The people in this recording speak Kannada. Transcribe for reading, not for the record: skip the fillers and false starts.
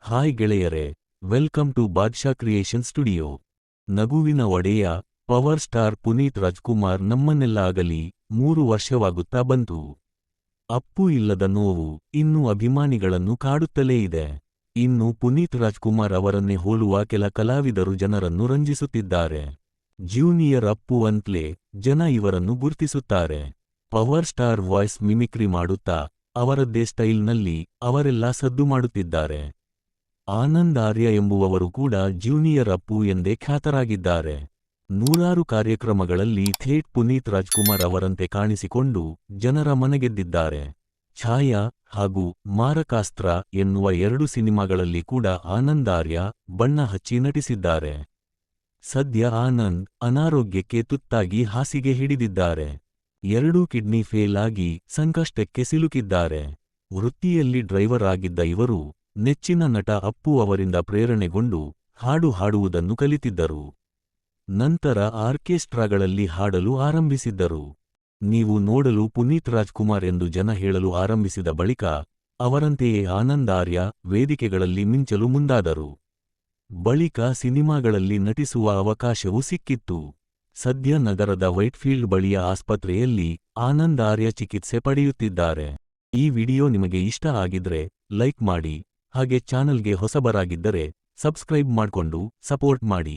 ಹಾಯ್ ಗೆಳೆಯರೆ, ವೆಲ್ಕಮ್ ಟು ಬಾದ್ಶಾ ಕ್ರಿಯೇಷನ್ ಸ್ಟುಡಿಯೋ. ನಗುವಿನ ಒಡೆಯ ಪವರ್ ಸ್ಟಾರ್ ಪುನೀತ್ ರಾಜ್ಕುಮಾರ್ ನಮ್ಮನ್ನೆಲ್ಲಾಗಲಿ 3 ವರ್ಷವಾಗುತ್ತಾ ಬಂತು. ಅಪ್ಪು ಇಲ್ಲದ ನೋವು ಇನ್ನೂ ಅಭಿಮಾನಿಗಳನ್ನು ಕಾಡುತ್ತಲೇ ಇದೆ. ಇನ್ನು ಪುನೀತ್ ರಾಜ್ಕುಮಾರ್ ಅವರನ್ನೇ ಹೋಲುವ ಕೆಲ ಕಲಾವಿದರು ಜನರನ್ನು ರಂಜಿಸುತ್ತಿದ್ದಾರೆ. ಜೂನಿಯರ್ ಅಪ್ಪು ಅಂತ್ಲೇ ಜನ ಇವರನ್ನು ಗುರ್ತಿಸುತ್ತಾರೆ. ಪವರ್ ಸ್ಟಾರ್ ವಾಯ್ಸ್ ಮಿಮಿಕ್ರಿ ಮಾಡುತ್ತಾ ಅವರದ್ದೇ ಸ್ಟೈಲ್ನಲ್ಲಿ ಅವರೆಲ್ಲ ಸದ್ದು ಮಾಡುತ್ತಿದ್ದಾರೆ. ಆನಂದ್ ಆರ್ಯ ಎಂಬುವವರು ಕೂಡ ಜೂನಿಯರ್ ಅಪ್ಪು ಎಂದೇ ಖ್ಯಾತರಾಗಿದ್ದಾರೆ. ನೂರಾರು ಕಾರ್ಯಕ್ರಮಗಳಲ್ಲಿ ಥೇಟ್ ಪುನೀತ್ ರಾಜ್ಕುಮಾರ್ ಅವರಂತೆ ಕಾಣಿಸಿಕೊಂಡು ಜನರ ಮನಗೆದ್ದಿದ್ದಾರೆ. ಛಾಯಾ ಹಾಗೂ ಮಾರಕಾಸ್ತ್ರ ಎನ್ನುವ 2 ಸಿನಿಮಾಗಳಲ್ಲಿ ಕೂಡ ಆನಂದ್ ಆರ್ಯ ಬಣ್ಣ ಹಚ್ಚಿ ನಟಿಸಿದ್ದಾರೆ. ಸದ್ಯ ಆನಂದ್ ಅನಾರೋಗ್ಯಕ್ಕೆ ತುತ್ತಾಗಿ ಹಾಸಿಗೆ ಹಿಡಿದಿದ್ದಾರೆ. 2 ಕಿಡ್ನಿ ಫೇಲ್ ಆಗಿ ಸಂಕಷ್ಟಕ್ಕೆ ಸಿಲುಕಿದ್ದಾರೆ. ವೃತ್ತಿಯಲ್ಲಿ ಡ್ರೈವರ್ ಆಗಿದ್ದ ಇವರು ನೆಚ್ಚಿನ ನಟ ಅಪ್ಪು ಅವರಿಂದ ಪ್ರೇರಣೆಗೊಂಡು ಹಾಡು ಹಾಡುವುದನ್ನು ಕಲಿತಿದ್ದರು. ನಂತರ ಆರ್ಕೆಸ್ಟ್ರಾಗಳಲ್ಲಿ ಹಾಡಲು ಆರಂಭಿಸಿದ್ದರು. ನೀವು ನೋಡಲು ಪುನೀತ್ ರಾಜ್ಕುಮಾರ್ ಎಂದು ಜನ ಹೇಳಲು ಆರಂಭಿಸಿದ ಬಳಿಕ ಅವರಂತೆಯೇ ಆನಂದ್ ಆರ್ಯ ವೇದಿಕೆಗಳಲ್ಲಿ ಮಿಂಚಲು ಮುಂದಾದರು. ಬಳಿಕ ಸಿನಿಮಾಗಳಲ್ಲಿ ನಟಿಸುವ ಅವಕಾಶವೂ ಸಿಕ್ಕಿತ್ತು. ಸದ್ಯ ನಗರದ ವೈಟ್ಫೀಲ್ಡ್ ಬಳಿಯ ಆಸ್ಪತ್ರೆಯಲ್ಲಿ ಆನಂದ್ ಆರ್ಯ ಚಿಕಿತ್ಸೆ ಪಡೆಯುತ್ತಿದ್ದಾರೆ. ಈ ವಿಡಿಯೋ ನಿಮಗೆ ಇಷ್ಟ ಆಗಿದ್ರೆ ಲೈಕ್ ಮಾಡಿ, ಹಾಗೆ ಚಾನಲ್ಗೆ ಹೊಸಬರಾಗಿದ್ದರೆ ಸಬ್ಸ್ಕ್ರೈಬ್ ಮಾಡ್ಕೊಂಡು ಸಪೋರ್ಟ್ ಮಾಡಿ.